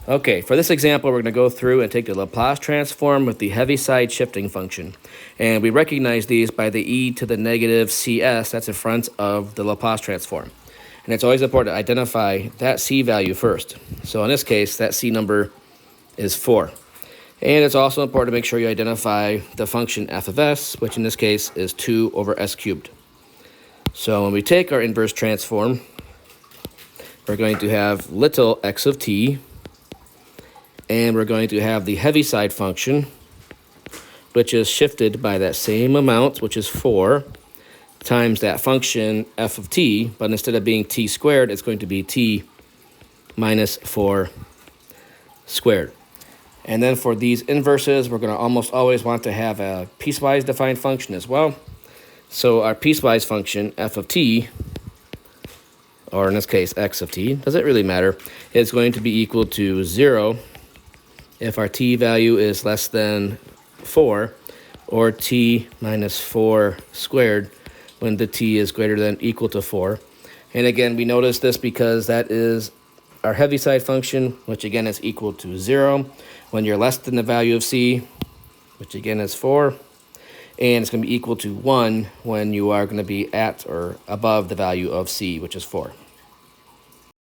Okay, for this example, we're going to go through and take the Laplace transform with the Heaviside shifting function. And we recognize these by the e to the negative cs that's in front of the Laplace transform. And it's always important to identify that c value first. So in this case, that c number is 4. And it's also important to make sure you identify the function f of s, which in this case is 2 over s cubed. So when we take our inverse transform, we're going to have little x of t, and we're going to have the Heaviside function, which is shifted by that same amount, which is 4, times that function f of t, but instead of being t squared, it's going to be t minus 4 squared. And then for these inverses, we're going to almost always want to have a piecewise defined function as well. So our piecewise function, f of t, or in this case, x of t, doesn't really matter, is going to be equal to 0 if our t value is less than 4, or t minus 4 squared when the t is greater than or equal to 4. And again, we notice this because that is our Heaviside function, which again is equal to 0 when you're less than the value of c, which again is 4. And it's going to be equal to 1 when you are going to be at or above the value of c, which is 4.